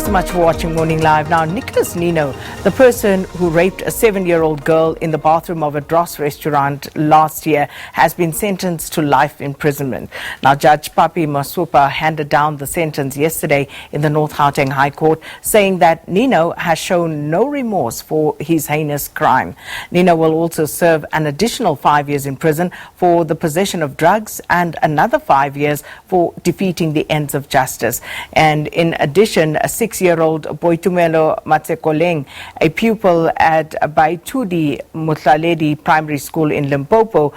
so much for watching Morning Live. Now, Nicholas Ninow, the person who raped a 7-year-old girl in the bathroom of a Dros restaurant last year, has been sentenced to life imprisonment. Now, Judge Papi Masupa handed down the sentence yesterday in the North Gauteng High Court, saying that Ninow has shown no remorse for his heinous crime. Ninow will also serve an additional 5 years in prison for the possession of drugs and another 5 years for defeating the ends of justice. And in addition, a 6-year-old Boitumelo Matsekoleng, a pupil at Baithudi Mohlahledi Primary School in Limpopo,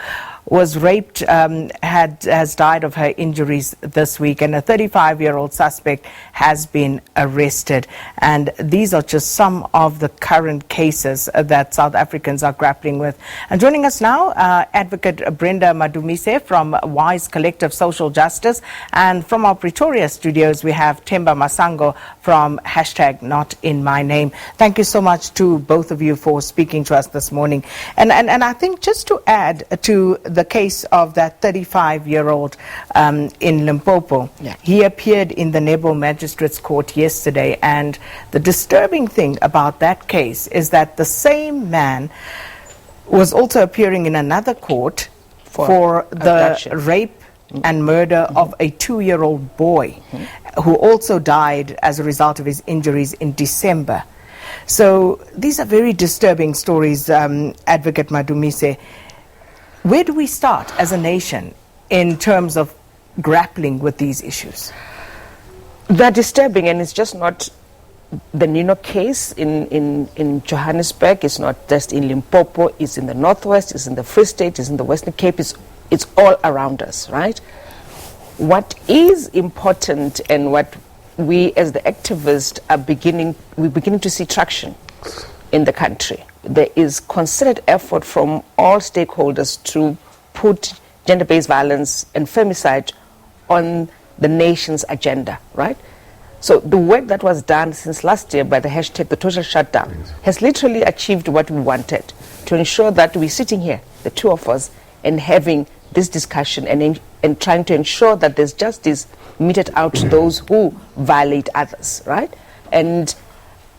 was raped, has died of her injuries this week, and a 35-year-old suspect has been arrested. And these are just some of the current cases that South Africans are grappling with. And joining us now, Advocate Brenda Madumise from Wise Collective Social Justice, and from our Pretoria studios we have Themba Masango from #NotInMyName. Thank you so much to both of you for speaking to us this morning. And I think just to add to the case of that 35-year-old in Limpopo. Yeah. He appeared in the Nebo Magistrates Court yesterday, and the disturbing thing about that case is that the same man was also appearing in another court for the rape and murder of a 2-year-old boy who also died as a result of his injuries in December. So these are very disturbing stories, Advocate Madumise. Where do we start as a nation in terms of grappling with these issues? They're disturbing, and it's just not the Ninow case in Johannesburg. It's not just in Limpopo. It's in the Northwest, it's in the Free State, it's in the Western Cape. It's all around us, right? What is important, and what we as the activists are we're beginning to see traction in the country. There is concerted effort from all stakeholders to put gender-based violence and femicide on the nation's agenda, right? So the work that was done since last year by the #the total shutdown has literally achieved what we wanted, to ensure that we're sitting here, the two of us, and having this discussion and trying to ensure that there's justice meted out to those who violate others, right? And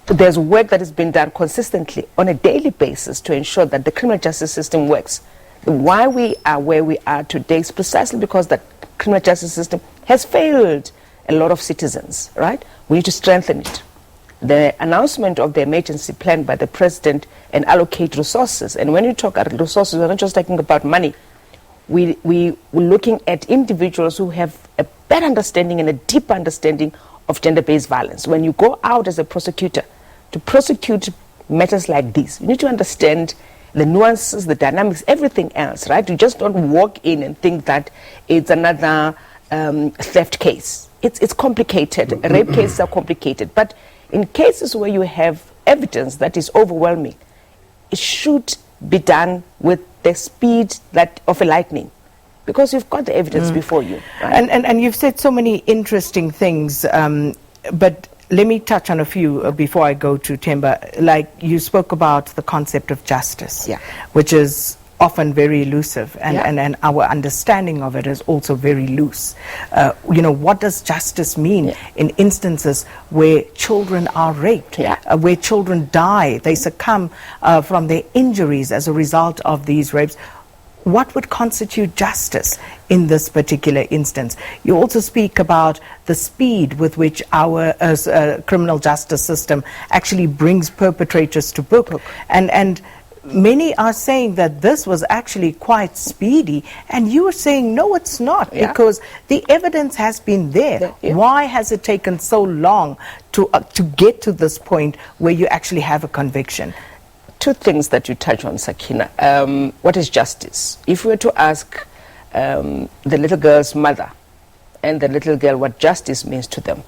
there's work that has been done consistently on a daily basis to ensure that the criminal justice system works. Why we are where we are today is precisely because the criminal justice system has failed a lot of citizens, right? We need to strengthen it. The announcement of the emergency plan by the president and allocate resources. And when you talk about resources, we're not just talking about money. We're looking at individuals who have a better understanding and a deeper understanding of gender-based violence. When you go out as a prosecutor to prosecute matters like these, you need to understand the nuances, the dynamics, everything else, right? You just don't walk in and think that it's another theft case. It's complicated. Rape cases are complicated. But in cases where you have evidence that is overwhelming, it should be done with the speed of a lightning, because you've got the evidence before you. Right? And you've said so many interesting things, but let me touch on a few before I go to Themba. Like, you spoke about the concept of justice, which is often very elusive, and our understanding of it is also very loose. What does justice mean in instances where children are raped, where children die, they succumb from their injuries as a result of these rapes? What would constitute justice in this particular instance? You also speak about the speed with which our criminal justice system actually brings perpetrators to book. And many are saying that this was actually quite speedy, and you are saying no, it's not, because the evidence has been there. Why has it taken so long to get to this point where you actually have a conviction? Two things that you touch on, Sakina. What is justice? If we were to ask the little girl's mother and the little girl what justice means to them,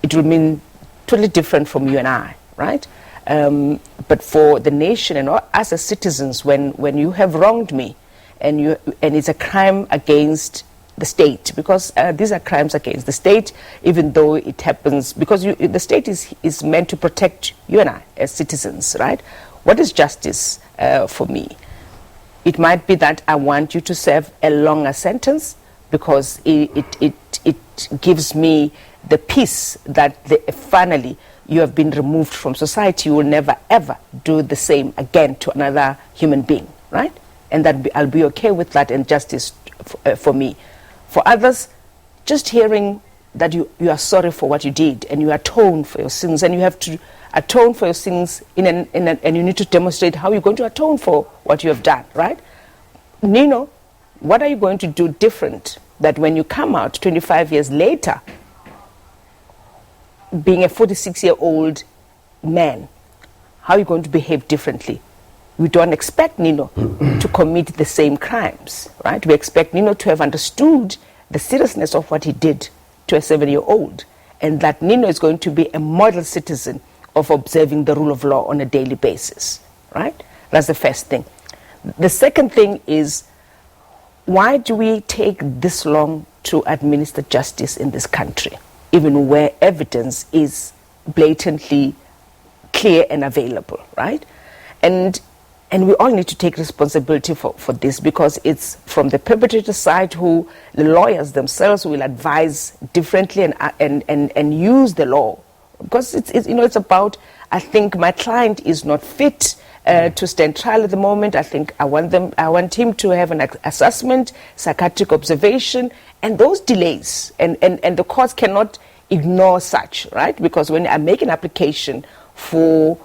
it will mean totally different from you and I, right? But for the nation and us as citizens, when you have wronged me and it's a crime against the state, because these are crimes against the state, even though it happens because the state is meant to protect you and I as citizens, right? What is justice for me? It might be that I want you to serve a longer sentence because it it gives me the peace that finally you have been removed from society. You will never ever do the same again to another human being, right? And that I'll be okay with that, and justice for me. For others, just hearing that you are sorry for what you did and you atone for your sins, and you have to atone for your sins and you need to demonstrate how you're going to atone for what you have done, right? Ninow, what are you going to do different that when you come out 25 years later, being a 46-year-old man, how are you going to behave differently? We don't expect Ninow to commit the same crimes, right? We expect Ninow to have understood the seriousness of what he did to a 7-year-old, and that Ninow is going to be a model citizen of observing the rule of law on a daily basis, right? That's the first thing. The second thing is, why do we take this long to administer justice in this country, even where evidence is blatantly clear and available, right? And we all need to take responsibility for this, because it's from the perpetrator side who the lawyers themselves will advise differently and use the law. Because it's about, I think my client is not fit to stand trial at the moment. I think I want him to have an assessment, psychiatric observation, and those delays. And the courts cannot ignore such, right? Because when I make an application for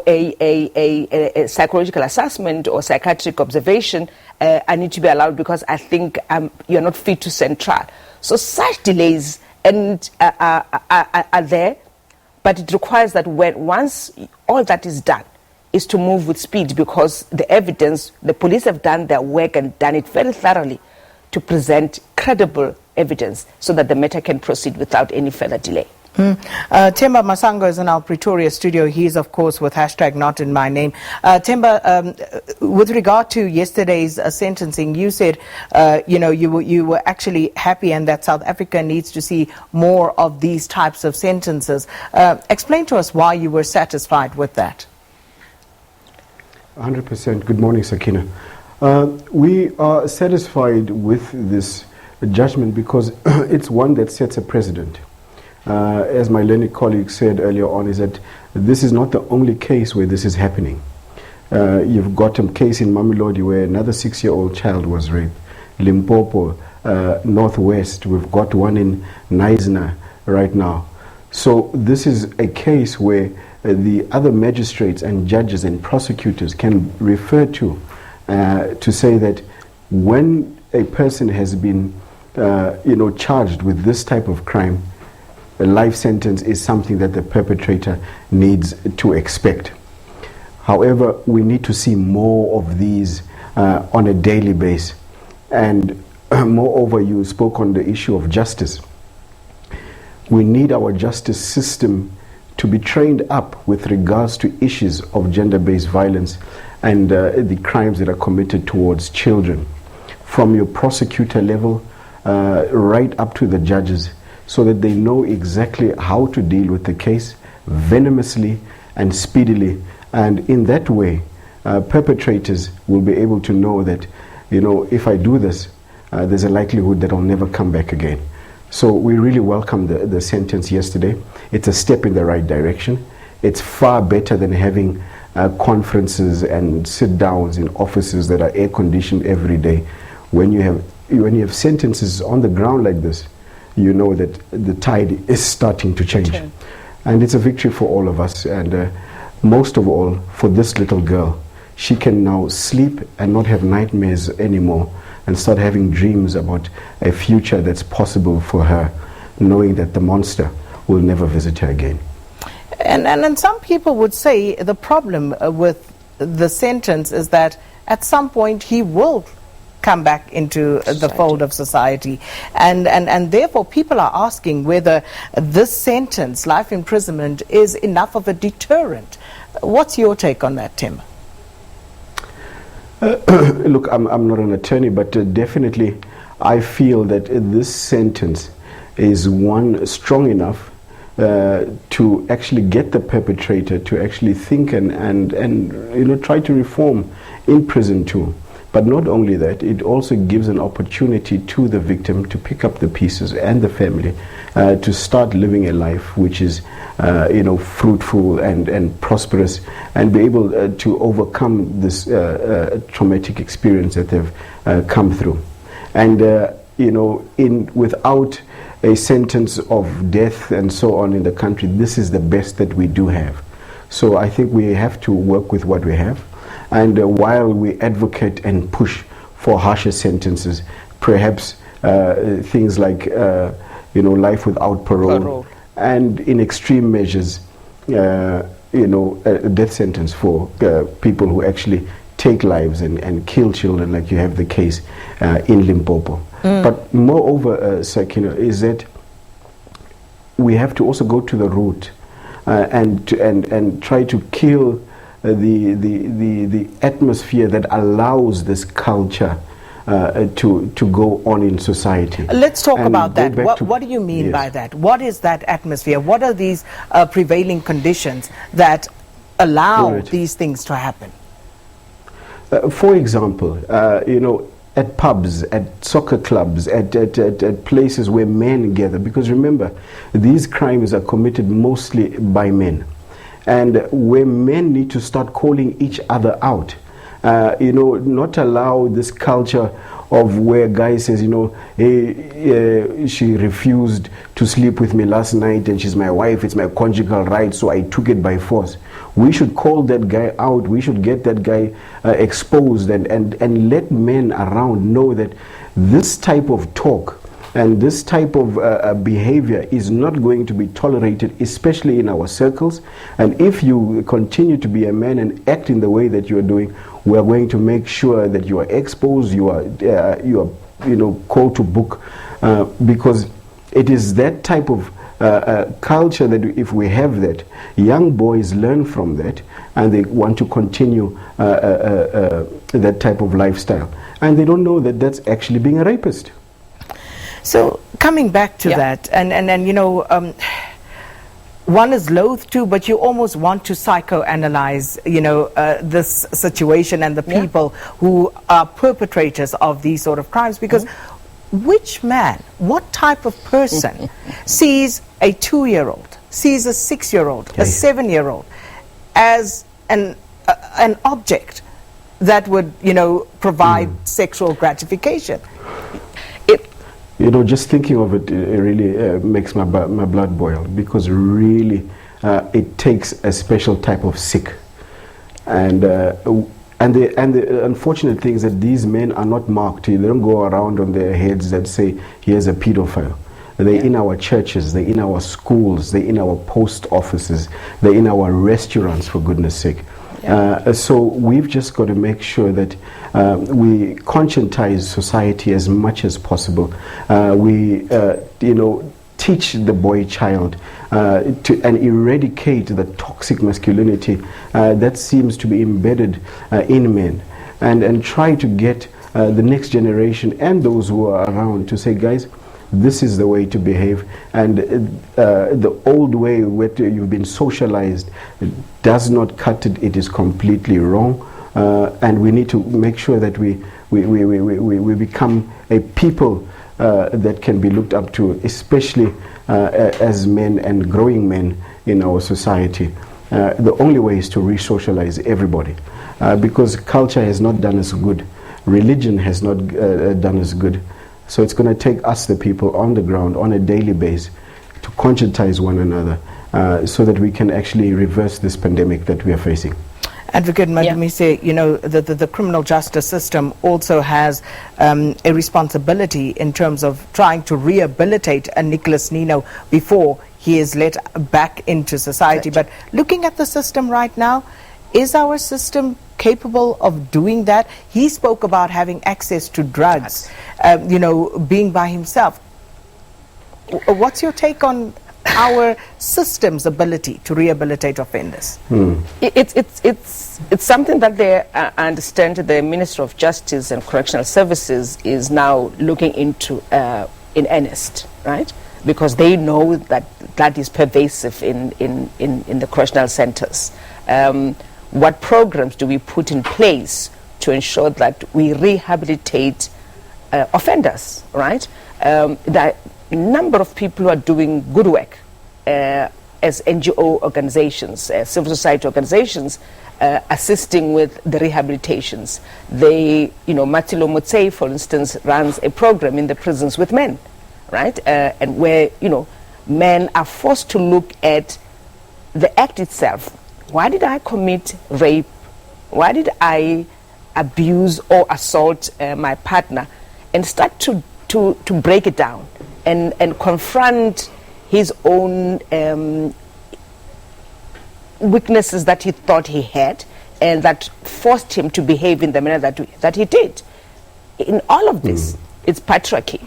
a psychological assessment or psychiatric observation, I need to be allowed, because I think you're not fit to stand trial. So such delays are there, but it requires that once all that is done, is to move with speed, because the evidence, the police have done their work and done it very thoroughly to present credible evidence so that the matter can proceed without any further delay. Themba Masango is in our Pretoria studio. He is, of course, with hashtag Not In My Name. Themba, with regard to yesterday's sentencing, you said, you were actually happy and that South Africa needs to see more of these types of sentences. Explain to us why you were satisfied with that. 100%. Good morning, Sakina. We are satisfied with this judgment because it's one that sets a precedent. As my learned colleague said earlier on, is that this is not the only case where this is happening. You've got a case in Mamelodi where another 6-year-old child was raped. Limpopo, Northwest, we've got one in Knysna right now. So this is a case where the other magistrates and judges and prosecutors can refer to say that when a person has been charged with this type of crime, a life sentence is something that the perpetrator needs to expect. However, we need to see more of these on a daily basis. And moreover, you spoke on the issue of justice. We need our justice system to be trained up with regards to issues of gender-based violence and the crimes that are committed towards children, from your prosecutor level right up to the judges, so that they know exactly how to deal with the case venomously and speedily. And in that way, perpetrators will be able to know that, if I do this, there's a likelihood that I'll never come back again. So we really welcome the sentence yesterday. It's a step in the right direction. It's far better than having conferences and sit-downs in offices that are air-conditioned every day. When you have sentences on the ground like this, you know that the tide is starting to change. Okay. And it's a victory for all of us, and most of all for this little girl. She can now sleep and not have nightmares anymore, and start having dreams about a future that's possible for her, knowing that the monster will never visit her again. And some people would say the problem with the sentence is that at some point he will come back into the fold of society, and therefore people are asking whether this sentence, life imprisonment, is enough of a deterrent. What's your take on that, Themba? Look, I'm not an attorney, but definitely I feel that this sentence is one strong enough to actually get the perpetrator to actually think and try to reform in prison too. But not only that, it also gives an opportunity to the victim to pick up the pieces and the family to start living a life which is fruitful and prosperous, and be able to overcome this traumatic experience that they've come through. And without a sentence of death and so on in the country, this is the best that we do have. So I think we have to work with what we have, and while we advocate and push for harsher sentences, perhaps things like life without parole, and in extreme measures, a death sentence for people who actually take lives and kill children, like you have the case in Limpopo. But moreover, Sakina, is that we have to also go to the root and try to kill the atmosphere that allows this culture to go on in society. Let's talk And about go that. back to- What do you mean Yes. by that? What is that atmosphere? What are these prevailing conditions that allow Right. these things to happen? For example, at pubs, at soccer clubs, at places where men gather, because remember, these crimes are committed mostly by men, and where men need to start calling each other out, not allow this culture of where guy says, hey, she refused to sleep with me last night and she's my wife, it's my conjugal right, so I took it by force. We should call that guy out. We should get that guy exposed and let men around know that this type of talk and this type of behavior is not going to be tolerated, especially in our circles. And if you continue to be a man and act in the way that you are doing, we are going to make sure that you are exposed, you are called to book, because it is that type of culture that if we have that, young boys learn from that and they want to continue that type of lifestyle, and they don't know that that's actually being a rapist. So coming back to that, and one is loath to, but you almost want to psychoanalyze, this situation and the people who are perpetrators of these sort of crimes, because which man, what type of person sees a 2-year-old, sees a 6-year-old, a 7-year-old as an object that would, provide sexual gratification? Just thinking of it, really makes my blood boil, because really it takes a special type of sick. And the unfortunate thing is that these men are not marked. They don't go around on their heads that say, here's a pedophile. They're in our churches, they're in our schools, they're in our post offices, they're in our restaurants, for goodness sake. So we've just got to make sure that we conscientize society as much as possible. We teach the boy child and eradicate the toxic masculinity that seems to be embedded in men, and try to get the next generation and those who are around to say, guys, this is the way to behave, and the old way where you've been socialized does not cut it. It is completely wrong, and we need to make sure that we become a people that can be looked up to, especially as men and growing men in our society. The only way is to re-socialize everybody, because culture has not done us good, religion has not done us good. So it's going to take us, the people on the ground, on a daily basis, to conscientize one another so that we can actually reverse this pandemic that we are facing. Advocate Madumise, the criminal justice system also has a responsibility in terms of trying to rehabilitate a Nicholas Ninow before he is let back into society. But looking at the system right now, is our system capable of doing that? He spoke about having access to drugs, being by himself. What's your take on our system's ability to rehabilitate offenders? It's something that I understand the Minister of Justice and Correctional Services is now looking into in earnest, right? Because they know that is pervasive in the correctional centers. What programs do we put in place to ensure that we rehabilitate offenders, right? There are a number of people who are doing good work as NGO organizations, civil society organizations, assisting with the rehabilitations. Boitumelo Matsekoleng, for instance, runs a program in the prisons with men, right? And where, men are forced to look at the act itself. Why did I commit rape? Why did I abuse or assault my partner? And start to break it down and confront his own weaknesses that he thought he had and that forced him to behave in the manner that he did. In all of this, it's patriarchy,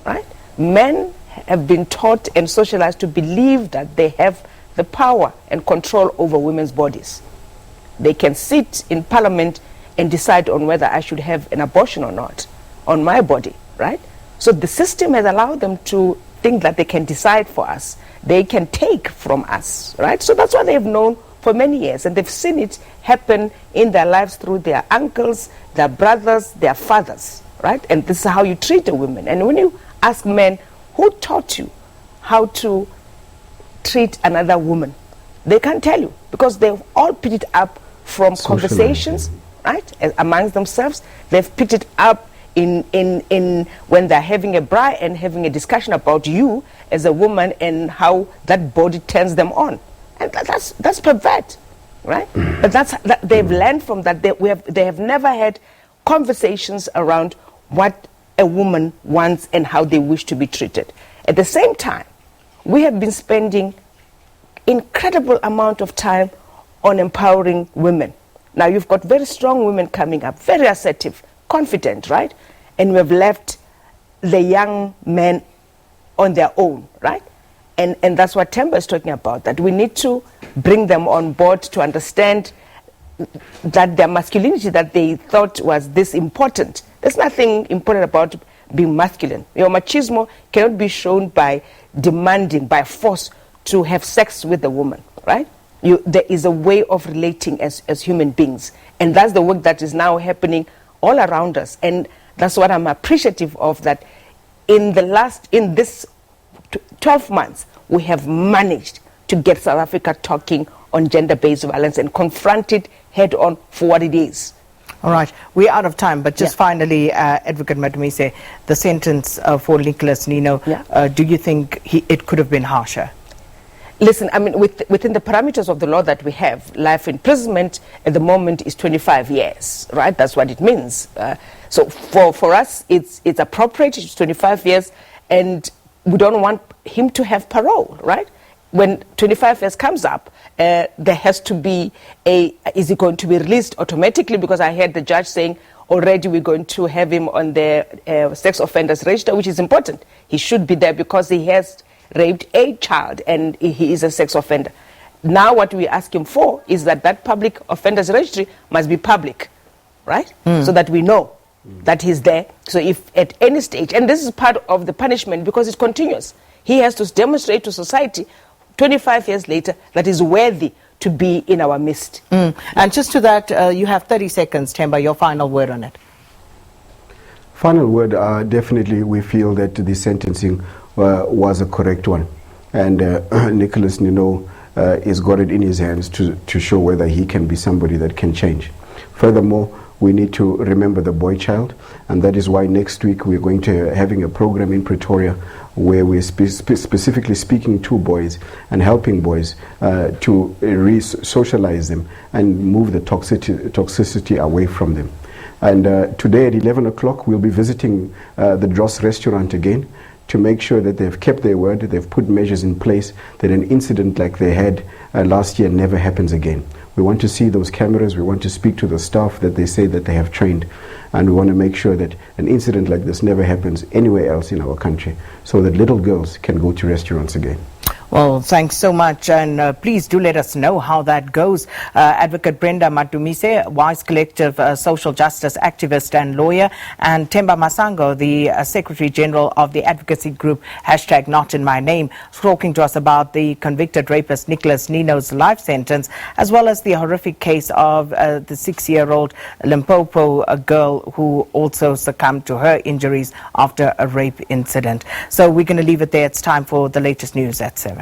right? Men have been taught and socialized to believe that they have the power and control over women's bodies. They can sit in parliament and decide on whether I should have an abortion or not on my body, right? So the system has allowed them to think that they can decide for us. They can take from us, right? So that's what they've known for many years, and they've seen it happen in their lives through their uncles, their brothers, their fathers, right? And this is how you treat a woman. And when you ask men, who taught you how to treat another woman? They can't tell you, because they've all picked it up from conversations, right, amongst themselves. They've picked it up in when they're having a braai and having a discussion about you as a woman and how that body turns them on, and that's pervert, right? But they've learned from that. They have never had conversations around what a woman wants and how they wish to be treated. At the same time, we have been spending incredible amount of time on empowering women. Now you've got very strong women coming up, very assertive, confident, right? And we've left the young men on their own, right? And that's what Themba is talking about, that we need to bring them on board to understand that their masculinity that they thought was this important. There's nothing important about being masculine. Your machismo cannot be shown by demanding, by force, to have sex with a woman, right? There is a way of relating as human beings, and that's the work that is now happening all around us. And that's what I'm appreciative of, that in this 12 months we have managed to get South Africa talking on gender-based violence and confront it head on for what it is. All right, we're out of time, but just finally, Advocate Madumise, the sentence for Nicholas Ninow, do you think it could have been harsher? Listen, I mean, within the parameters of the law that we have, life imprisonment at the moment is 25 years, right? That's what it means. So for us, it's appropriate, it's 25 years, and we don't want him to have parole, right? When 25 years comes up, there has to be is he going to be released automatically? Because I heard the judge saying already we're going to have him on the sex offenders register, which is important. He should be there because he has raped a child and he is a sex offender. Now what we ask him for is that public offenders registry must be public, right? So that we know that he's there. So if at any stage, and this is part of the punishment because it continues, he has to demonstrate to society 25 years later that is worthy to be in our midst. And just to that, you have 30 seconds, Themba, your final word on it. Final word, definitely we feel that the sentencing was a correct one. And Nicholas Ninow has got it in his hands to show whether he can be somebody that can change. Furthermore, we need to remember the boy child, and that is why next week we're going to having a program in Pretoria where we're specifically speaking to boys and helping boys to re-socialize them and move the toxicity away from them. And today at 11 o'clock we'll be visiting the Dros restaurant again to make sure that they've kept their word, they've put measures in place, that an incident like they had last year never happens again. We want to see those cameras, we want to speak to the staff that they say that they have trained, and we want to make sure that an incident like this never happens anywhere else in our country, so that little girls can go to restaurants again. Well, thanks so much, and please do let us know how that goes. Advocate Brenda Madumise, Wise Collective social justice activist and lawyer, and Themba Masango, the Secretary General of the advocacy group #NotInMyName, talking to us about the convicted rapist Nicholas Ninow's life sentence, as well as the horrific case of the 6-year-old Limpopo girl who also succumbed to her injuries after a rape incident. So we're going to leave it there. It's time for the latest news at 7.